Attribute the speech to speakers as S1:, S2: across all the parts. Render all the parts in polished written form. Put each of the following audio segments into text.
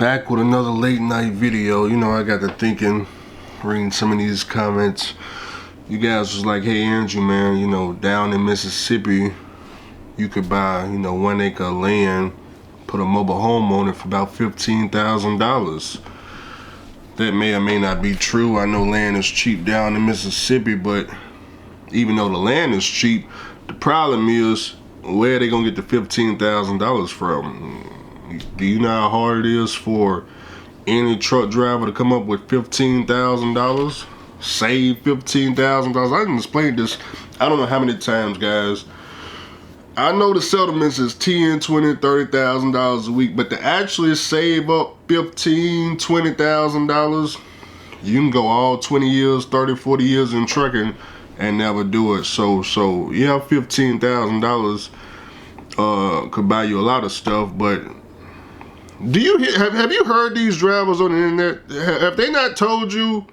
S1: Back with another late night video. You know, I got to thinking, reading some of these comments. You guys was like, hey Andrew, man, you know, down in Mississippi, you could buy, 1 acre of land, put a mobile home on it for about $15,000. That may or may not be true. I know land is cheap down in Mississippi, but even though the land is cheap, the problem is, where are they gonna get the $15,000 from? Do you know how hard it is for any truck driver to come up with $15,000? Save $15,000? I done explained this, I don't know how many times, guys. I know the settlements is $10,000, $20,000, $30,000 a week, but to actually save up $15,000, $20,000, you can go all 20 years, 30, 40 years in trucking and never do it. So yeah, $15,000 could buy you a lot of stuff, but have you heard these drivers on the internet? Have they not told you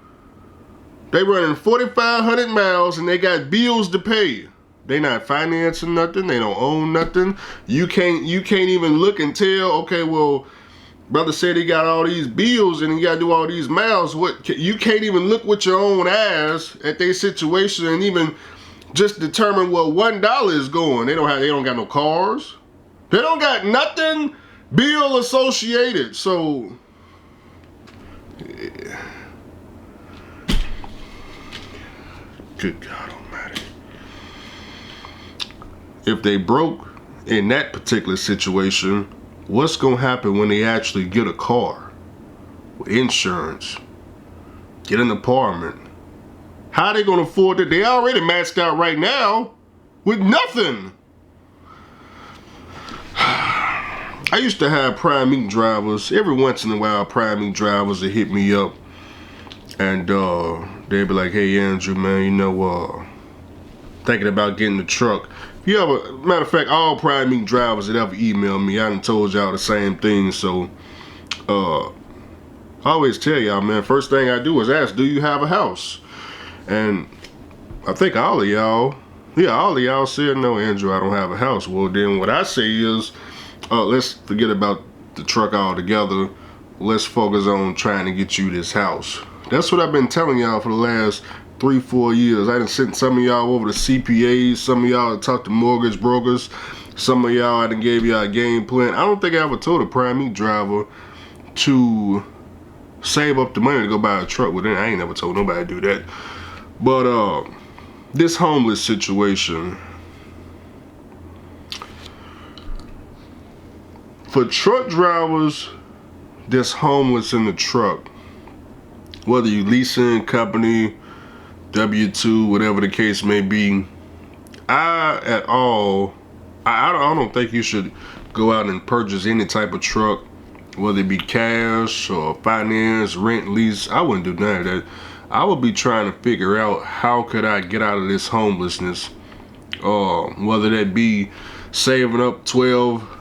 S1: they running 4,500 miles and they got bills to pay? They not financing nothing. They don't own nothing. You can't even look and tell, okay, well, brother said he got all these bills and he got to do all these miles. You can't even look with your own eyes at their situation and even just determine where $1 is going. They don't got no cars. They don't got nothing bill associated. So yeah. Good God Almighty. If they broke in that particular situation, what's gonna happen when they actually get a car, insurance, get an apartment? How are they gonna afford it? They already maxed out right now with nothing. I used to have Prime Inc. drivers. Every once in a while, Prime Inc. drivers would hit me up and they'd be like, hey Andrew, man, thinking about getting the truck. If you ever, matter of fact, all Prime Inc. drivers that ever emailed me, I done told y'all the same thing. So I always tell y'all, man, first thing I do is ask, do you have a house? And I think all of y'all said, no, Andrew, I don't have a house. Well, then what I say is, let's forget about the truck altogether. Let's focus on trying to get you this house. That's what I've been telling y'all for the last 3-4 years. I done sent some of y'all over to CPAs. Some of y'all talked to mortgage brokers. Some of y'all I done gave y'all a game plan. I don't think I ever told a Prime Inc. driver to save up the money to go buy a truck with it. I ain't never told nobody to do that. But this homeless situation, for truck drivers that's homeless in the truck, whether you leasing company, W-2, whatever the case may be, I don't think you should go out and purchase any type of truck, whether it be cash or finance, rent, lease. I wouldn't do none of that. I would be trying to figure out how could I get out of this homelessness, whether that be saving up 12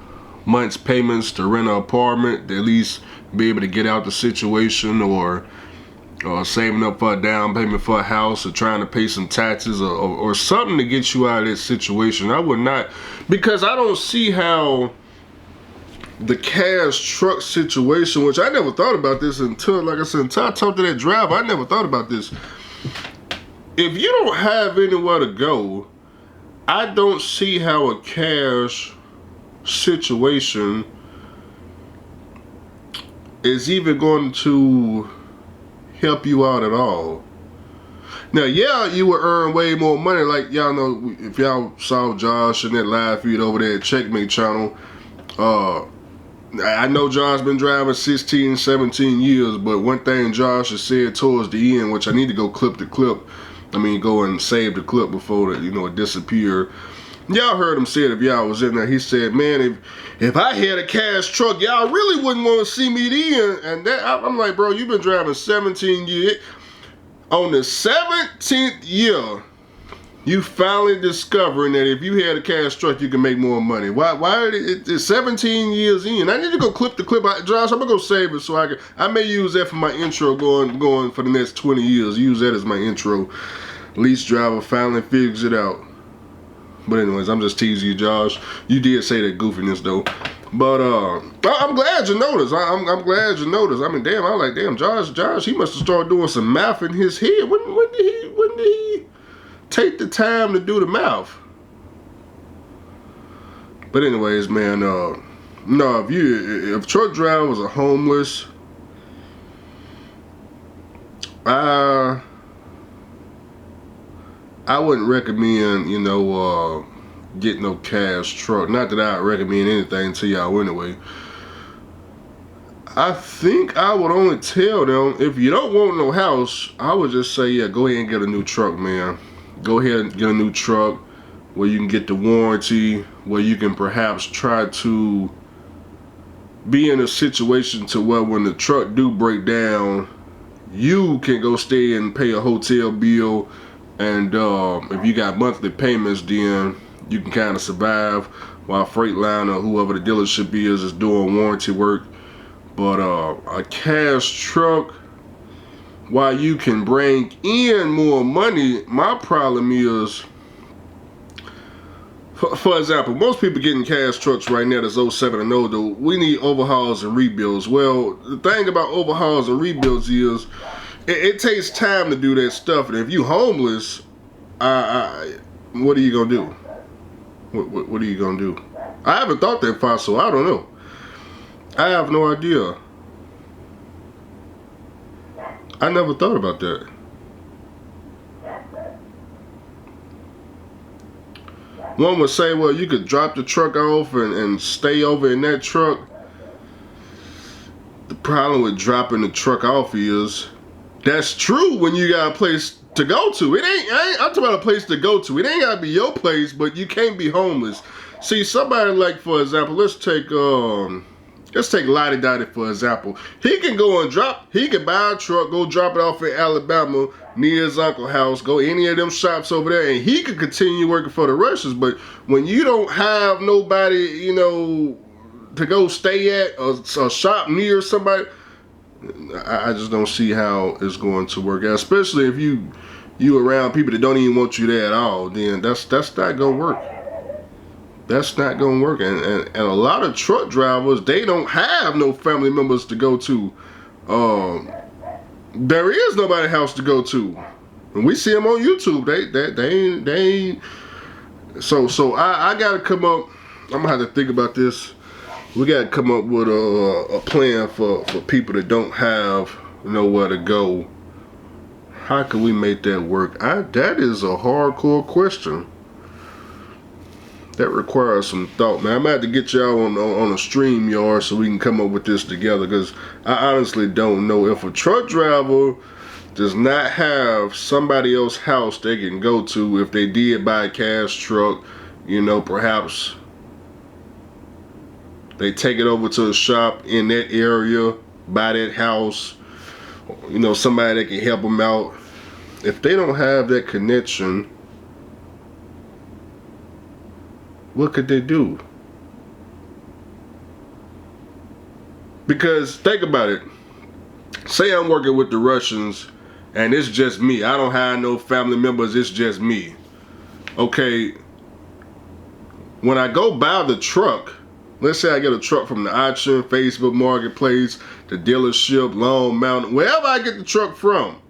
S1: months payments to rent an apartment, to at least be able to get out the situation, or saving up for a down payment for a house, or trying to pay some taxes, or something to get you out of this situation. I would not, because I don't see how the cash truck situation, which I never thought about this until, like I said, until I talked to that driver, I never thought about this. If you don't have anywhere to go, I don't see how a cash situation is even going to help you out at all. Now, yeah, you would earn way more money. Like y'all know, if y'all saw Josh in that live feed over there at Checkmate channel, I know Josh been driving 16, 17 years, but one thing Josh has said towards the end, which I need to go clip the clip, go and save the clip before it disappear. Y'all heard him say it if y'all was in there. He said, man, if I had a cash truck, y'all really wouldn't want to see me then. And that, I'm like, bro, you've been driving 17 years. On the 17th year, you finally discovering that if you had a cash truck, you can make more money. Why it's 17 years in. I need to go clip the clip. Josh, I'm gonna go save it so I may use that for my intro going for the next 20 years. Use that as my intro. Lease driver finally figures it out. But anyways, I'm just teasing you, Josh. You did say that goofiness though. But I'm glad you noticed. I'm glad you noticed. I mean, damn, I'm like, damn, Josh, he must have started doing some math in his head. When did he take the time to do the math? But anyways, man, no, if truck drivers are homeless, I wouldn't recommend, getting no cash truck. Not that I'd recommend anything to y'all anyway. I think I would only tell them, if you don't want no house, I would just say, yeah, go ahead and get a new truck, man. Go ahead and get a new truck where you can get the warranty, where you can perhaps try to be in a situation to where when the truck do break down, you can go stay and pay a hotel bill, and if you got monthly payments, then you can kind of survive while Freightliner or whoever the dealership is doing warranty work. But a cash truck, while you can bring in more money, my problem is, for example, most people getting cash trucks right now that's 07 and older, we need overhauls and rebuilds. Well, the thing about overhauls and rebuilds is it takes time to do that stuff. And if you homeless, what are you going to do? What are you going to do? I haven't thought that far, so I don't know. I have no idea. I never thought about that. One would say, well, you could drop the truck off and stay over in that truck. The problem with dropping the truck off is, that's true when you got a place to go to. I'm talking about a place to go to. It ain't gotta be your place, but you can't be homeless. See, somebody like, for example, let's take Lottie Dottie, for example. He can buy a truck, go drop it off in Alabama near his uncle's house, go any of them shops over there, and he can continue working for the Russians. But when you don't have nobody, to go stay at or shop near somebody, I just don't see how it's going to work out. Especially if you around people that don't even want you there at all, then that's not gonna work. That's not gonna work. And a lot of truck drivers, they don't have no family members to go to. There is nobody house to go to. And we see them on YouTube. They ain't. So I gotta come up. I'm gonna have to think about this. We gotta come up with a plan for people that don't have nowhere to go. How can we make that work? That is a hardcore question. That requires some thought, man. I'm gonna have to get y'all on a StreamYard so we can come up with this together, because I honestly don't know. If a truck driver does not have somebody else's house they can go to, if they did buy a cash truck, perhaps they take it over to a shop in that area, buy that house, somebody that can help them out. If they don't have that connection, what could they do? Because think about it. Say I'm working with the Russians and it's just me. I don't have no family members, it's just me. Okay, when I go buy the truck, let's say I get a truck from the auction, Facebook Marketplace, the dealership, Long Mountain, wherever I get the truck from,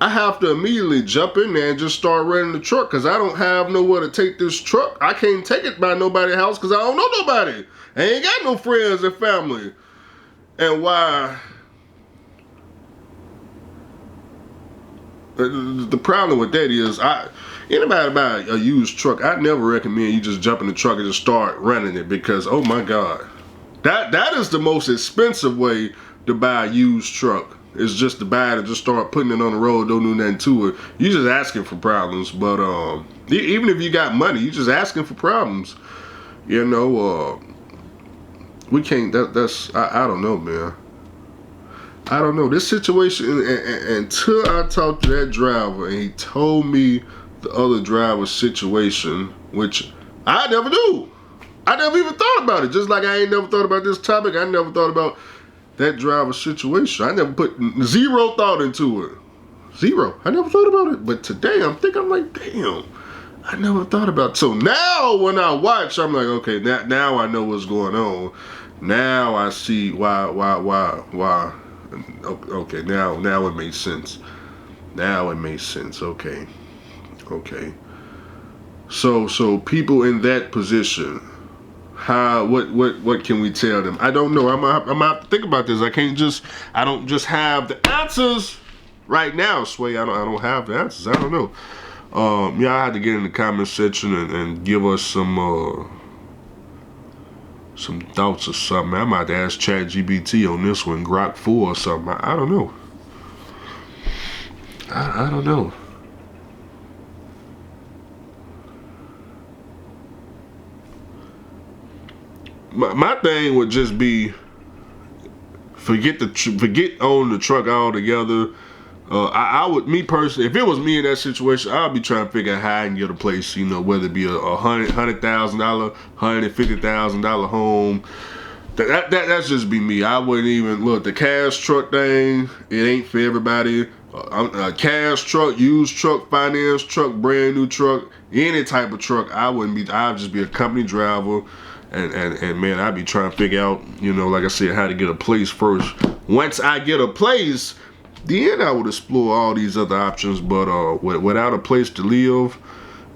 S1: I have to immediately jump in there and just start running the truck, because I don't have nowhere to take this truck. I can't take it by nobody's house because I don't know nobody. I ain't got no friends and family. And why? The problem with that is, anybody buy a used truck, I never recommend you just jump in the truck and just start running it, because oh my God, that is the most expensive way to buy a used truck. It's just to buy it and just start putting it on the road, don't do nothing to it. You're just asking for problems. But even if you got money, you're just asking for problems. We can't, I don't know, man. I don't know. This situation, until I talked to that driver and he told me the other driver's situation, which I never knew. I never even thought about it. Just like I ain't never thought about this topic, I never thought about that driver's situation. I never put zero thought into it. Zero. I never thought about it. But today I'm like, damn. I never thought about it. So now when I watch, I'm like, okay, now I know what's going on. Now I see why. Okay, now it makes sense. Now it makes sense. Okay. So people in that position, what can we tell them? I don't know. I'm gonna have to think about this. I don't just have the answers right now, Sway. I don't have the answers. I don't know. Y'all had to get in the comment section and give us some thoughts or something. I might ask ChatGPT on this one, Grok 4 or something. I don't know. I don't know. My thing would just be forget owning the truck altogether. I would, me personally, if it was me in that situation, I'd be trying to figure out how I can get a place, you know, whether it be a $100,000, $150,000 home. That's just be me. I wouldn't even look. The cash truck thing, it ain't for everybody. A cash truck, used truck, finance truck, brand new truck, any type of truck, I'd just be a company driver. And man, I'd be trying to figure out, you know, like I said, how to get a place first. Once I get a place, then I would explore all these other options. But without a place to live,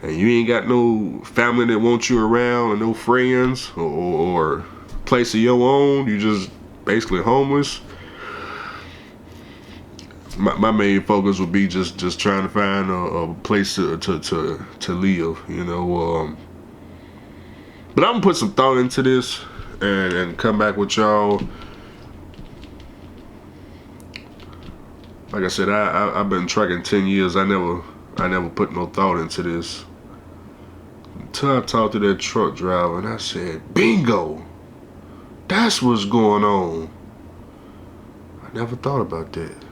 S1: and you ain't got no family that wants you around, and no friends, or place of your own, you just basically homeless. My main focus would be just trying to find a place to live, you know. But I'm gonna put some thought into this and come back with y'all. Like I said, I've been trucking 10 years. I never put no thought into this until I talked to that truck driver and I said, bingo, that's what's going on. I never thought about that.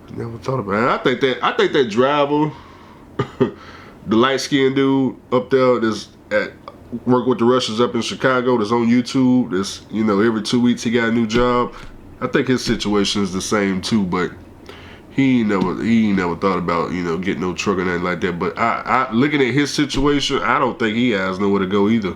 S1: I think that driver, the light-skinned dude up there that's at work with the Russians up in Chicago, that's on YouTube, that's, you know, every 2 weeks he got a new job. I think his situation is the same too, but he ain't never thought about, you know, getting no truck or nothing like that. But I looking at his situation, I don't think he has nowhere to go either,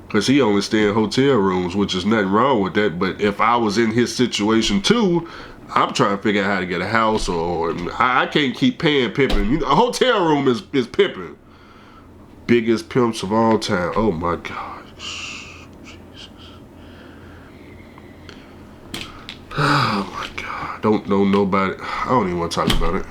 S1: because he only stay in hotel rooms, which is nothing wrong with that. But if I was in his situation too, I'm trying to figure out how to get a house, or I can't keep paying pimping. You know, a hotel room is pimping. Biggest pimps of all time. Oh my God. Jesus. Oh my God. Don't know nobody. I don't even want to talk about it.